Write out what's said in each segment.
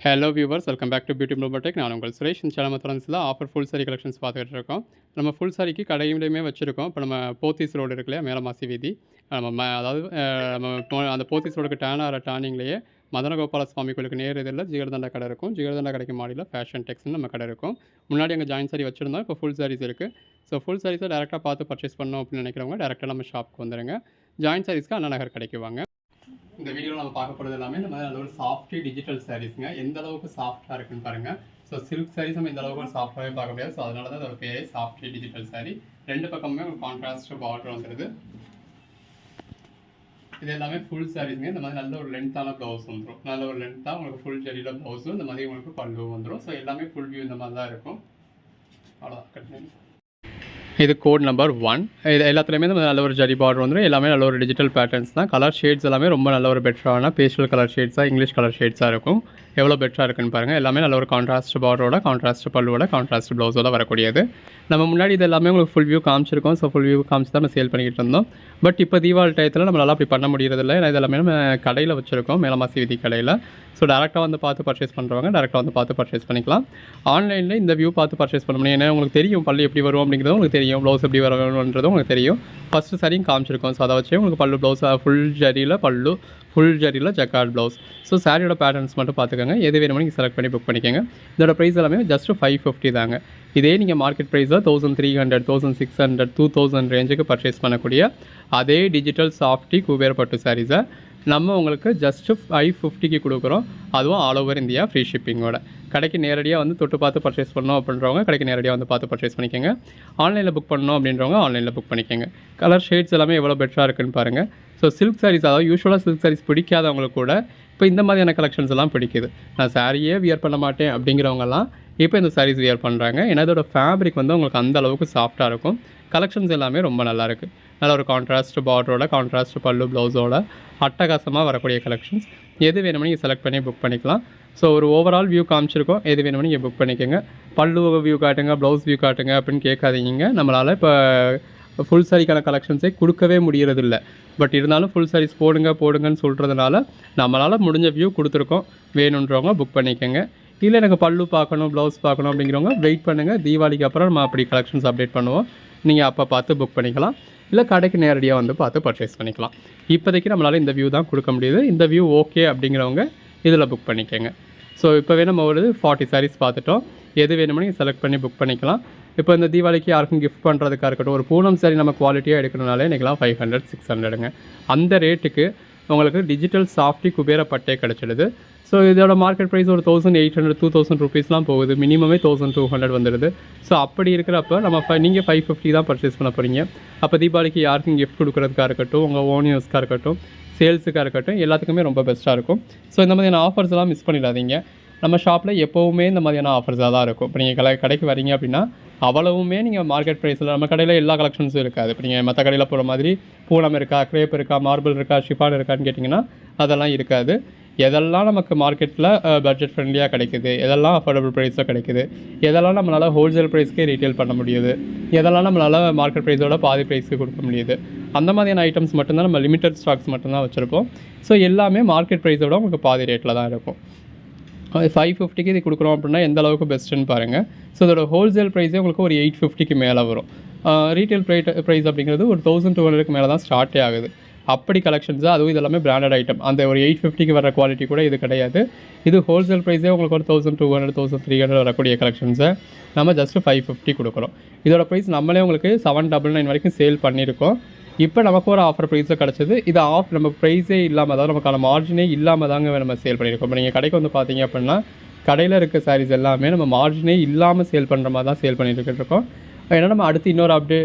Hello viewers, welcome back to beauty bloomer tech. நான் உங்கள் சுரேஷ். இந்த சேனல் தொடர்ந்து ஆஃபர் ஃபுல் சாரி கலெக்ஷன்ஸ் பார்த்துட்டு இருக்கோம். நம்ம ஃபுல் சாரிக்கு கடையிலையுமே வச்சுருக்கோம். இப்போ நம்ம போத்தீஸ் ரோடு இருக்கு இல்லையா, மேலமாசி வீதி, அதாவது நம்ம அந்த போத்தீஸ் ரோடுக்கு டேன் ஆகிற டேர்னிங்லேயே மதனகோபால சுவாமி கோயிலுக்கு நேர் எதிரில் ஜிகர்தண்டா கடை இருக்கும். ஜிகர்தண்டா கடைக்கு மாடியில் ஃபேஷன் டெக்ஸ்னு நம்ம கடை இருக்கும். முன்னாடி அங்கே ஜாயின் சாரி வச்சுருந்தோம், இப்போ ஃபுல் சாரீஸ் இருக்குது. ஸோ ஃபுல் சாரீஸை டேரெக்டாக பார்த்து பர்ச்சேஸ் பண்ணணும் அப்படின்னு நினைக்கிறவங்க டேரெக்டாக நம்ம ஷாப்புக்கு வந்துடுங்க. ஜாயின் சாரீஸ்க்கு அண்ணா நகர் கடைக்கு வாங்க. இந்த வீடியோவில் நம்ம பார்க்க போகிறது எல்லாமே நம்ம நல்ல ஒரு சாஃப்டி டிஜிட்டல் சாரீஸுங்க. எந்த அளவுக்கு சாஃப்டாக இருக்குன்னு பாருங்கள். ஸோ சில்க் சாரீஸ் நம்ம இந்த அளவுக்கு சாஃப்டாகவே பார்க்க முடியாது. ஸோ அதனால தான் அதோட பேர் சாஃப்டி டிஜிட்டல் சாரீ. ரெண்டு பக்கமுமே ஒரு கான்ட்ராஸ்ட் பார்டர் வந்துடுது. இது எல்லாமே ஃபுல் சாரீஸுங்க. இந்த மாதிரி நல்ல ஒரு லென்த்தான ப்ளவுஸ் வந்துடும். நல்ல ஒரு லென்த்தாக உங்களுக்கு ஃபுல் ஜரியில் ப்ளவுஸும் இந்த மாதிரி உங்களுக்கு பல்லுவும் வந்துடும். ஸோ எல்லாமே ஃபுல் வியூ இந்த மாதிரி தான் இருக்கும். அவ்வளோதான் கட்டினேன். இது கோட் நம்பர் 1. இது எல்லாத்துலேயுமே நல்ல ஒரு ஜரி பார்டர் வந்துடும். எல்லாமே நல்ல ஒரு டிஜிட்டல் பேட்டர்ன்ஸ் தான். கலர் ஷேட்ஸ் எல்லாமே ரொம்ப நல்ல ஒரு பெட்டரான பேஸ்டல் கலர் ஷேட்ஸாக, இங்கிலீஷ் கலர் ஷேட்ஸாக இருக்கும். எவ்வளோ பெட்டராக இருக்குன்னு பாருங்கள். எல்லாமே நல்ல ஒரு கான்ட்ராஸ்ட் பார்டரோட, கான்ட்ராஸ்ட் பல்லுவோட, கான்ட்ராஸ்ட் ப்ளவுஸோட வரக்கூடியது. நம்ம முன்னாடி இது எல்லாமே உங்களுக்கு ஃபுல் வியூ காமிச்சிருக்கோம். ஸோ ஃபுல் வியூ காமிச்சு தான் நம்ம சேல் பண்ணிக்கிட்டு இருந்தோம். பட் இப்போ தீபாவளி டயத்தில் நம்மளால் அப்படி பண்ண முடியறதில்லை. ஏன்னா இது எல்லாமே நம்ம கடையில் வச்சுருக்கோம், மேலமாசி வீதி கடையில். ஸோ டேரெக்டாக வந்து பார்த்து பர்ச்சேஸ் பண்ணுறவங்க டேரெக்டாக வந்து பார்த்து பர்ச்சேஸ் பண்ணிக்கலாம். ஆன்லைனில் இந்த வியூ பார்த்து பர்ச்சேஸ் பண்ண முடியும். ஏன்னா உங்களுக்கு தெரியும் பல்லு எப்படி வரும் அப்படிங்கிறது உங்களுக்கு தெரியும், ப்ளவுஸ் எப்படி வரணுன்றதும் உங்களுக்கு தெரியும். ஃபஸ்ட்டு சரியும் காமிச்சிருக்கோம். ஸோ அதை வச்சு உங்களுக்கு பல்லு ப்ளவுஸ் ஃபுல் ஜரியில் பல்லு, ஃபுல் ஜரியில் ஜக்கார்ட் ப்ளவுஸ். ஸோ சாரியோட பேட்டர்ன்ஸ் மட்டும் பார்த்துக்கோங்க. எது வேணுமோ நீங்கள் செலக்ட் பண்ணி புக் பண்ணிக்கோங்க. இதோட ப்ரைஸ் எல்லாமே ஜஸ்ட் 550 தாங்க. இதே நீங்கள் மார்க்கெட் ப்ரைஸில் 1300, 1600, 2000 ரேஞ்சுக்கு பர்ச்சேஸ் பண்ணக்கூடிய அதே டிஜிட்டல் சாஃப்டி குபேர பட்டு சாரீஸை நம்ம உங்களுக்கு ஜஸ்ட்டு 550க்கு கொடுக்குறோம். அதுவும் ஆல் ஓவர் இந்தியா ஃப்ரீ ஷிப்பிங்கோட. கடைக்கு நேரடியாக வந்து தொட்டு பார்த்து பர்ச்சேஸ் பண்ணணும் அப்படின்றவங்க கடைக்கு நேரடியாக வந்து பார்த்து பர்ச்சேஸ் பண்ணிக்கோங்க. ஆன்லைனில் புக் பண்ணணும் அப்படின்றவங்க ஆன்லைனில் புக் பண்ணிக்கோங்க. கலர் ஷேட்ஸ் எல்லாமே எவ்வளோ பெட்டராக இருக்குன்னு பாருங்கள். ஸோ சில்க் சாரீஸ், அதாவது யூஸ்வலாக சில்க் சாரீஸ் பிடிக்காதவங்களுக்கு கூட இப்போ இந்த மாதிரியான கலெக்ஷன்ஸ் எல்லாம் பிடிக்குது. நான் சாரியே வியர் பண்ண மாட்டேன் அப்படிங்கிறவங்கலாம் இப்போ இந்த சாரீஸ் வியர் பண்ணுறாங்க. ஏன்னா இதோட ஃபேப்ரிக் வந்து உங்களுக்கு அந்த அளவுக்கு சாஃப்டாக இருக்கும். கலெக்ஷன்ஸ் எல்லாமே ரொம்ப நல்லாயிருக்கு. நல்ல ஒரு கான்ட்ராஸ்ட் பார்டரோட, கான்ட்ராஸ்ட் பல்லு ப்ளவுஸோட அட்டகாசமாக வரக்கூடிய கலெக்ஷன்ஸ். எது வேணுமோ நீங்கள் செலக்ட் பண்ணி புக் பண்ணிக்கலாம். ஸோ ஒரு ஓவரால் வியூ காமிச்சிருக்கோம். எது வேணுமோ நீங்கள் புக் பண்ணிக்கோங்க. பல்லு வியூ காட்டுங்க, ப்ளவுஸ் வியூ காட்டுங்க அப்படின்னு கேட்காதீங்க. நம்மளால் இப்போ ஃபுல் சாரிக்கான கலெக்ஷன்ஸே கொடுக்கவே முடியறதில்ல. பட் இருந்தாலும் ஃபுல் சாரீஸ் போடுங்கன்னு சொல்கிறதுனால நம்மளால் முடிஞ்ச வியூ கொடுத்துருக்கோம். வேணுன்றவங்க புக் பண்ணிக்கோங்க. இல்லை எனக்கு பல்லு பார்க்கணும், ப்ளவுஸ் பார்க்கணும் அப்படிங்கிறவங்க வெயிட் பண்ணுங்கள். தீபாவளிக்கு அப்புறம் நம்ம அப்படி கலெக்ஷன்ஸ் அப்டேட் பண்ணுவோம். நீங்கள் அப்போ பார்த்து புக் பண்ணிக்கலாம். இல்லை கடைக்கு நேரடியாக வந்து பார்த்து பர்ச்சேஸ் பண்ணிக்கலாம். இப்போதைக்கு நம்மளால் இந்த வியூ தான் கொடுக்க முடியுது. இந்த வியூ ஓகே அப்படிங்கிறவங்க இதில் புக் பண்ணிக்கோங்க. ஸோ இப்போவே நம்ம ஒரு 40 சாரீஸ் பார்த்துட்டோம். எது வேணுமோ நீங்கள் செலக்ட் பண்ணி புக் பண்ணிக்கலாம். இப்போ இந்த தீபாவளிக்கு யாருக்கும் கிஃப்ட் பண்ணுறதுக்காக இருக்கட்டும், ஒரு பூனம் சாரி நம்ம குவாலிட்டியாக எடுக்கணுனாலே இன்றைக்கெலாம் 500, 600ங்க. அந்த ரேட்டுக்கு உங்களுக்கு டிஜிட்டல் சாஃப்டி குபேர பட்டே கிடச்சிடுது. ஸோ இதோட மார்க்கெட் ப்ரைஸ் ஒரு 1800, 2000 ருபீஸ்லாம் போகுது. மினிமமே 1200 வந்துடுது. ஸோ அப்படி இருக்கிறப்ப நம்ம நீங்கள் 550 தான் பர்ச்சேஸ் பண்ண போகிறீங்க. அப்போ தீபாவளிக்கு யாருக்கும் கிஃப்ட் கொடுக்குறதுக்காக இருக்கட்டும், உங்கள் ஓன் யூஸ்க்காக இருக்கட்டும், சேல்ஸுக்காக இருக்கட்டும், எல்லாத்துக்குமே ரொம்ப பெஸ்ட்டாக இருக்கும். ஸோ இந்த மாதிரியான ஆஃபர்ஸ் எல்லாம் மிஸ் பண்ணிடாதீங்க. நம்ம ஷாப்பில் எப்போவுமே இந்த மாதிரியான ஆஃபர்ஸாக தான் இருக்கும். இப்போ நீங்கள் கடைக்கு வரீங்க அப்படின்னா அவ்வளவுமே நீங்கள் மார்க்கெட் ப்ரைஸில் நம்ம கடையில் எல்லா கலெக்ஷன்ஸும் இருக்காது. இப்போ நீங்கள் மற்ற கடையில் போகிற மாதிரி பூனம் இருக்கா, க்ரேப் இருக்கா, மார்பிள் இருக்கா, ஷிஃபான் இருக்கான்னு கேட்டிங்கன்னா அதெல்லாம் இருக்காது. எதெல்லாம் நமக்கு மார்க்கெட்டில் பட்ஜெட் ஃப்ரெண்ட்லியாக கிடைக்குது, எதெல்லாம் அஃபோர்டபுள் ப்ரைஸில் கிடைக்குது, எதெல்லாம் நம்மளால் ஹோல்சேல் ப்ரைஸ்க்கே ரீட்டெயில் பண்ண முடியுது, எதெல்லாம் நம்மளால் மார்க்கெட் ப்ரைஸோட பாதி ப்ரைஸ்க்கு கொடுக்க முடியுது, அந்த மாதிரியான ஐட்டம்ஸ் மட்டும்தான் நம்ம லிமிட்டட் ஸ்டாக்ஸ் மட்டும்தான் வச்சுருப்போம். ஸோ எல்லாமே மார்க்கெட் ப்ரைஸோட உங்களுக்கு பாதி ரேட்டில் தான் இருக்கும். 550க்கு இது கொடுக்குறோம் அப்படின்னா எந்த அளவுக்கு பெஸ்ட்டுன்னு பாருங்கள். ஸோ இதோட ஹோல்சேல் ப்ரைஸே உங்களுக்கு ஒரு 850க்கு மேலே வரும். ரீட்டெயில் ப்ரைஸ் அப்படிங்கிறது ஒரு 1200க்கு மேலே தான் ஸ்டார்ட்டே ஆகுது. அப்படி கலெக்ஷன்ஸாக, அதுவும் இதெல்லாமே பிராண்டட் ஐட்டம். அந்த ஒரு 850க்கு வர குவாலிட்டி கூட இது கிடையாது. இது ஹோல்சேல் ப்ரைஸே உங்களுக்கு ஒரு 1200, 1300 வரக்கூடிய கலெக்ஷன்ஸை நம்ம ஜஸ்ட்டு 550 கொடுக்குறோம். இதோட ப்ரைஸ் நம்மளே உங்களுக்கு 799 வரைக்கும் சேல் பண்ணியிருக்கோம். இப்போ நமக்கு ஒரு ஆஃபர் ப்ரைஸில் கிடச்சிது. இது நம்ம ப்ரைஸே இல்லாமல், அதாவது நமக்கான மார்ஜினே இல்லாமல் தாங்க நம்ம சேல் பண்ணியிருக்கோம். இப்போ நீங்கள் கடைக்கு வந்து பார்த்தீங்க அப்படின்னா கடையில் இருக்க சாரீஸ் எல்லாமே நம்ம மார்ஜினே இல்லாமல் சேல் பண்ணுற மாதிரி தான் சேல் பண்ணிட்டு இருக்கோம். ஏன்னா நம்ம அடுத்து இன்னொரு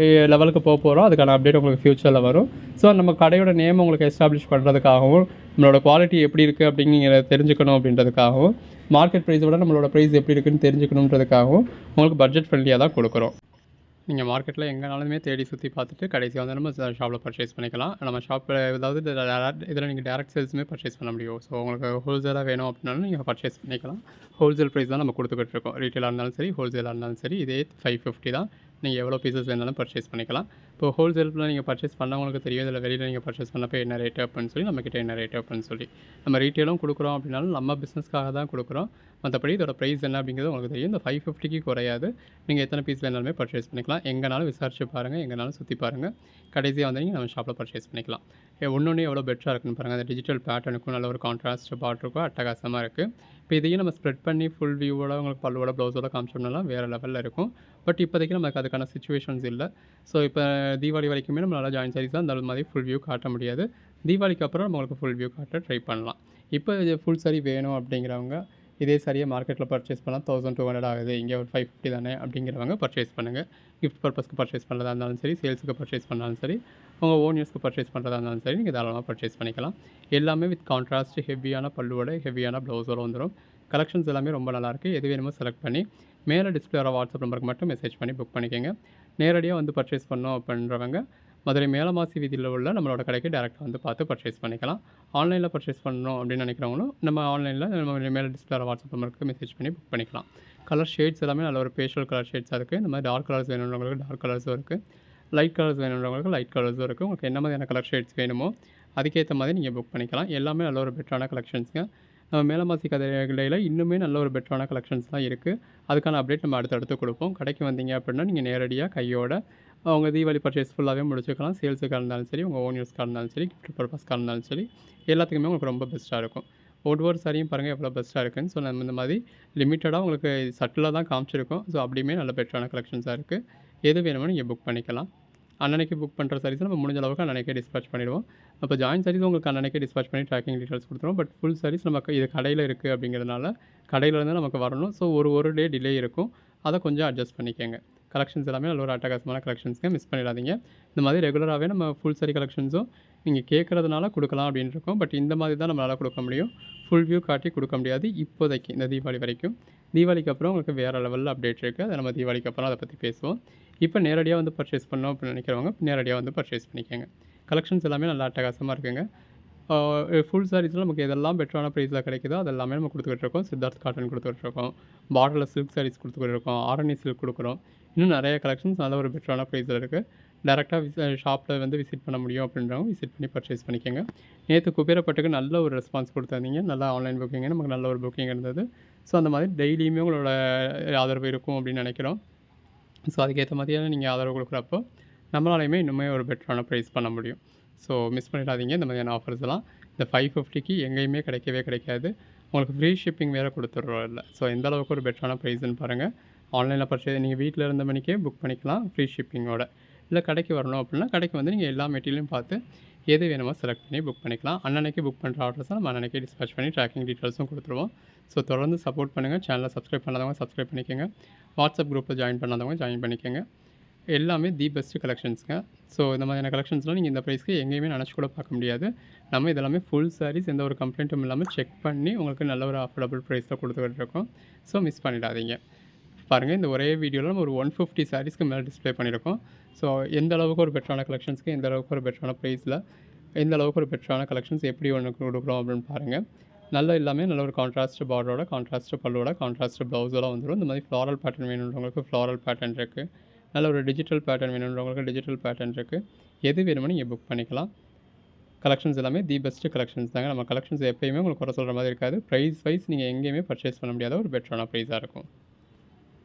லெவலுக்கு போகிறோம். அதுக்கான அப்டேட் உங்களுக்கு ஃப்யூச்சரில் வரும். ஸோ நம்ம கடையோட நேம் உங்களுக்கு எஸ்டாப்ளிஷ் பண்ணுறதுக்காகவும், நம்மளோட குவாலிட்டி எப்படி இருக்குது அப்படிங்கிறத தெரிஞ்சுக்கணும் அப்படின்றதுக்காகவும், மார்க்கெட் ப்ரைஸை விட நம்மளோட ப்ரைஸ் எப்படி இருக்குதுன்னு தெரிஞ்சுக்கணுன்றதுக்காகவும் உங்களுக்கு பட்ஜெட் ஃப்ரெண்ட்லியாக தான் கொடுக்குறோம். நீங்கள் மார்க்கெட்டில் எங்கேனாலுமே தேடி சுற்றி பார்த்துட்டு கடைசியாக வந்து நம்ம ஷாப்பில் பர்ச்சேஸ் பண்ணிக்கலாம். நம்ம ஷாப்பில் ஏதாவது இதில் நீங்கள் டேரக்ட் சேல்ஸுமே பர்ச்சேஸ் பண்ண முடியும். ஸோ உங்களுக்கு ஹோல்சேலாக வேணும் அப்படின்னாலும் நீங்கள் பர்ச்சேஸ் பண்ணிக்கலாம். ஹோல்சேல் ப்ரைஸ் தான் நம்ம கொடுத்துக்கிட்டு இருக்கோம். ரீட்டெயிலாக இருந்தாலும் சரி, ஹோல்சேலாக இருந்தாலும் சரி, இதே 550 தான். நீங்கள் எவ்வளோ பீசஸ் வேணாலும் பர்ச்சேஸ் பண்ணிக்கலாம். இப்போ ஹோல்சேலில் நீங்கள் பர்ச்சேஸ் பண்ணவங்களுக்கு தெரியும், இதில் வெளியில் நீங்கள் பர்ச்சேஸ் பண்ணப்போ என்ன ரேட்டு அப்படின்னு சொல்லி, நம்மக்கிட்ட என்ன ரேட்டு அப்படின்னு சொல்லி. நம்ம ரீட்டெயிலும் கொடுக்குறோம் அப்படின்னாலும் நம்ம பிஸ்னஸ்க்காக தான் கொடுக்குறோம். மற்றபடி இதோட ப்ரைஸ் என்ன அப்படிங்கிறது உங்களுக்கு தெரியும். இந்த 550க்கு குறையாது. நீங்கள் எத்தனை பீஸ் வேணாலுமே பர்ச்சேஸ் பண்ணிக்கலாம். எங்கேனாலும் விசாரிச்சு பாருங்கள், எங்கேனாலும் சுற்றி பாருங்கள். கடைசியாக வந்தீங்க நம்ம ஷாப்பில் பர்ச்சேஸ் பண்ணிக்கலாம். ஒன்று எவ்வளோ பெட்டராக இருக்குன்னு பாருங்கள். அந்த டிஜிட்டல் பேட்டர்னுக்கும் நல்ல ஒரு கான்ட்ராஸ்ட் பார்டருக்கும் அட்டகாசமாக இருக்குது. இப்போ இதையும் நம்ம ஸ்ப்ரெட் பண்ணி ஃபுல் வியூவோட உங்களுக்கு பல்லுவோட ப்ளவுஸோட காமிச்சோம்னாலாம் வேறு லெவலில் இருக்கும். பட் இப்போதைக்கு நமக்கு அதுக்கான சிச்சுவேஷன்ஸ் இல்லை. ஸோ இப்போ தீபாவளி வரைக்குமே நம்மளால் ஜாயின் சாரீஸ் தான் அந்த மாதிரி ஃபுல் வியூ காட்ட முடியாது. தீபாவளிக்கு அப்புறம் நம்மளுக்கு ஃபுல் வியூ காட்ட ட்ரை பண்ணலாம். இப்போ இது ஃபுல் சாரீ வேணும் அப்படிங்கிறவங்க இதே சாரியை மார்க்கெட்டில் பர்ச்சேஸ் பண்ணால் 1200 ஆகுது, இங்கே ஒரு 550 தானே அப்படிங்கிறவங்க பர்ச்சேஸ் பண்ணுங்கள். கிஃப்ட் பர்பஸ்க்கு பர்ச்சேஸ் பண்ணுறதா இருந்தாலும் சரி, சேல்ஸுக்கு பர்ச்சேஸ் பண்ணாலும் சரி, உங்கள் ஓன் யூஸ்க்கு பர்ச்சேஸ் பண்ணுறதா இருந்தாலும் சரி, நீங்கள் தாராளமாக பர்ச்சேஸ் பண்ணிக்கலாம். எல்லாமே வித் கான்ட்ராஸ்ட் ஹெவியான பல்லுவோட ஹெவியான ப்ளவுஸோட வந்துடும். கலெக்ஷன்ஸ் எல்லாமே ரொம்ப நல்லாயிருக்கு. எது வேணுமோ செலக்ட் பண்ணி மேலே டிஸ்பிளே வர வாட்ஸ்அப் நம்பருக்கு மட்டும் மெசேஜ் பண்ணி புக் பண்ணிக்கோங்க. நேரடியாக வந்து பர்ச்சேஸ் பண்ணோம் அப்படின்றவங்க மதுரை மேலமாசி வீதியில் உள்ள நம்மளோட கடைக்கு டேரெக்டாக வந்து பார்த்து பர்ச்சேஸ் பண்ணிக்கலாம். ஆன்லைனில் பர்ச்சேஸ் பண்ணணும் அப்படின்னு நினைக்கிறவங்களும் நம்ம ஆன்லைனில் நம்ம மேலே டிஸ்பிளே வர வாட்ஸ்அப் நம்பருக்கு மெசேஜ் பண்ணி புக் பண்ணிக்கலாம். கலர் ஷேட்ஸ் எல்லாமே நல்ல ஒரு பேஸ்டல் கலர் ஷேட்ஸாக இருக்குது. இந்த மாதிரி டார்க் கலர்ஸ் வேணுன்றவங்களுக்கு டார்க் கலர்ஸும் இருக்குது, லைட் கலர்ஸ் வேணுன்றவங்களுக்கு லைட் கலர்ஸும் இருக்குது. உங்களுக்கு என்ன மாதிரியான கலர் ஷேட்ஸ் வேணுமோ அதுக்கேற்ற மாதிரி நீங்கள் புக் பண்ணிக்கலாம். எல்லாமே நல்ல ஒரு பெட்டரான கலெக்ஷன்ஸுங்க. நம்ம மேலமாசி கடையில் இன்னுமே நல்ல ஒரு பெட்டரான கலெக்ஷன்ஸ்லாம் இருக்குது. அதுக்கான அப்டேட் நம்ம அடுத்தடுத்து கொடுப்போம். கடைக்கு வந்தீங்க அப்படின்னா நீங்கள் நேரடியாக கையோட அவங்க தீபாவளி பர்ச்சேஸ் ஃபுல்லாகவே முடிச்சுக்கலாம். சேல்ஸுக்காக இருந்தாலும் சரி, உங்கள் ஓன் யூஸ்க்காக இருந்தாலும் சரி, கிஃப்ட் பர்பஸ்க்காக இருந்தாலும் சரி, எல்லாத்துக்குமே உங்களுக்கு ரொம்ப பெஸ்ட்டாக இருக்கும். ஒவ்வொரு சாரியும் பாருங்கள் எவ்வளோ பெஸ்ட்டாக இருக்குன்னு. ஸோ நம்ம இந்த மாதிரி லிமிட்டடாக உங்களுக்கு சட்டிலாக தான் காமிச்சிருக்கோம். ஸோ அப்படியுமே நல்ல பெட்டரான கலெக்ஷன்ஸாக இருக்குது. எது வேணுமோ நீங்கள் புக் பண்ணிக்கலாம். அன்னன்னைக்கு புக் பண்ணுற சாரீஸ் நம்ம முடிஞ்ச அளவுக்கு அன்னன்னைக்கே டிஸ்பேச் பண்ணிடுவோம். அப்போ ஜாயின் சாரீஸ் உங்களுக்கு அன்னன்னைக்கே டிஸ்பேச் பண்ணி ட்ராக்கிங் டீட்டெயில்ஸ் கொடுத்துருவோம். பட் ஃபுல் சாரீஸ் நமக்கு இது கடையில் இருக்குது அப்படிங்கிறதுனால கடையிலேருந்து நமக்கு வரணும். ஸோ ஒரு டே டிலே இருக்கும். அதை கொஞ்சம் அட்ஜஸ்ட் பண்ணிக்கோங்க. கலெக்ஷன்ஸ் எல்லாமே நல்ல ஒரு அட்டகாசமான கலெக்ஷன்ஸ்ங்க, மிஸ் பண்ணிடாதீங்க. இந்த மாதிரி ரெகுலராகவே நம்ம ஃபுல் சாரீ கலெக்ஷன்ஸும் நீங்கள் கேட்குறதுனால கொடுக்கலாம் அப்படின்னு இருக்கோம். பட் இந்த மாதிரி தான் நம்மளால் கொடுக்க முடியும். ஃபுல் வியூ காட்டி கொடுக்க முடியாது இப்போதைக்கு, இந்த தீபாவளி வரைக்கும். தீபாவளிக்கு அப்புறம் உங்களுக்கு வேறு லெவலில் அப்டேட் இருக்குது. அதை நம்ம தீபாவளிக்கு அப்புறம் அதை பற்றி பேசுவோம். இப்போ நேரடியாக வந்து பர்ச்சேஸ் பண்ணோம் அப்படின்னு நினைக்கிறவங்க நேரடியாக வந்து பர்ச்சேஸ் பண்ணிக்கோங்க. கலெக்ஷன்ஸ் எல்லாமே நல்லா அட்டகாசமாக இருக்குங்க. ஃபுல் சாரீஸில் நமக்கு எதெல்லாம் பெட்டரான ப்ரைஸில் கிடைக்குதோ அதெல்லாமே நம்ம கொடுத்துக்கிட்டு இருக்கோம். சித்தார்த் காட்டன் கொடுத்துக்கிட்டு இருக்கோம், பார்டரில் சில்க் சாரீஸ் கொடுத்துக்கிட்டு இருக்கோம், ஆரணி சில்க் கொடுக்குறோம். இன்னும் நிறைய கலெக்ஷன்ஸ் நல்ல ஒரு பெட்டரான ப்ரைஸில் இருக்குது. டேரெக்டாக ஷாப்பில் வந்து விசிட் பண்ண முடியும் அப்படின்றவங்க விசிட் பண்ணி பர்ச்சேஸ் பண்ணிக்கோங்க. நேற்று குபேரப்பட்டுக்கு நல்ல ஒரு ரெஸ்பான்ஸ் கொடுத்துருந்தீங்க. நல்லா ஆன்லைன் புக்கிங்கு நமக்கு நல்ல ஒரு புக்கிங் இருந்தது. ஸோ அந்த மாதிரி டெய்லியுமே உங்களோட ஆதரவு இருக்கும் அப்படின்னு நினைக்கிறோம். ஸோ அதுக்கேற்ற மாதிரியான நீங்கள் ஆதரவு கொடுக்குறப்போ நம்மளாலையுமே இன்னுமே ஒரு பெட்டரான ப்ரைஸ் பண்ண முடியும். ஸோ மிஸ் பண்ணிடாதீங்க இந்த மாதிரியான ஆஃபர்ஸ் எல்லாம். இந்த 550க்கு எங்கேயுமே கிடைக்கவே கிடைக்காது. உங்களுக்கு ஃப்ரீ ஷிப்பிங் வேறு கொடுத்துட்றோம் இல்லை. ஸோ எந்த அளவுக்கு ஒரு பெட்டரான ப்ரைஸ்ன்னு பாருங்கள். ஆன்லைனில் பர்ச்சேஸ் நீங்கள் வீட்டில் இருந்த மணிக்கே புக் பண்ணிக்கலாம் ஃப்ரீ ஷிப்பிங்கோட. இல்லை கடைக்கு வரணும் அப்படின்னா கடைக்கு வந்து நீங்கள் எல்லா மெட்டீரியலையும் பார்த்து எது வேணுமோ செலக்ட் பண்ணி புக் பண்ணிக்கலாம். அன்னன்னைக்கு புக் பண்ணுற ஆர்டர்ஸை நம்ம அன்னன்னைக்கே டிஸ்பேச் பண்ணி ட்ராக்கிங் டீட்டெயில்ஸும் கொடுத்துருவோம். ஸோ தொடர்ந்து சப்போர்ட் பண்ணுங்கள். சேனலை சப்ஸ்கிரைப் பண்ணாதவங்க சப்ஸ்கிரைப் பண்ணிக்கோங்க. வாட்ஸ்அப் குரூப்பில் ஜாயின் பண்ணாதவங்க ஜாயின் பண்ணிக்கோங்க. எல்லாமே தி பெஸ்ட்டு கலெக்ஷன்ஸுங்க. ஸோ இந்த மாதிரியான கலெக்ஷன்ஸ்லாம் நீங்கள் இந்த ப்ரைஸ்க்கு எங்கேயுமே நினச்சி கூட பார்க்க முடியாது. நம்ம இதெல்லாமே ஃபுல் சாரீஸ் எந்த ஒரு கம்ப்ளைண்ட்டும் இல்லாமல் செக் பண்ணி உங்களுக்கு நல்ல ஒரு அஃபோர்டபுள் ப்ரைஸில் கொடுத்துக்கிட்டு இருக்கோம். ஸோ மிஸ் பண்ணிடாதீங்க. பாருங்கள், இந்த ஒரே வீடியோவில் நம்ம ஒரு 150 சாரீஸ்க்கு மேலே டிஸ்ப்ளே பண்ணியிருக்கோம். ஸோ எந்த அளவுக்கு ஒரு பெட்டரான கலெக்ஷன்ஸ்க்கு, எந்த அளவுக்கு ஒரு பெட்டரான ப்ரைஸில், எந்த அளவுக்கு ஒரு பெட்டரான கலெக்ஷன்ஸ் எப்படி ஒன்று கொடுக்குறோம் அப்படின்னு பாருங்கள். நல்ல எல்லாமே நல்ல ஒரு கான்ட்ராஸ்ட் பார்டரோட, கான்ட்ராஸ்ட் பல்லுவோட, கான்ட்ராஸ்ட் ப்ளவுஸோட வந்துடும். இந்த மாதிரி ஃப்ளாரல் பேட்டர்ன் வேணுன்றவங்களுக்கு ஃப்ளாரல் பேட்டர்ன் இருக்குது. நல்ல ஒரு டிஜிட்டல் பேட்டர்ன் வேணுன்றவங்களுக்கு டிஜிட்டல் பேட்டர்ன் இருக்குது. எது வேணுமோ நீங்கள் புக் பண்ணிக்கலாம். கலெக்ஷன்ஸ் எல்லாமே தி பெஸ்ட்டு கலெக்ஷன்ஸ் தாங்க. நம்ம கலெக்ஷன்ஸ் எப்பயுமே உங்களுக்கு குறை சொல்கிற மாதிரி இருக்காது. ப்ரைஸ் வைஸ் நீங்கள் எங்கேயுமே பர்ச்சேஸ் பண்ண முடியாத ஒரு பெட்டரான ப்ரைஸாக இருக்கும்.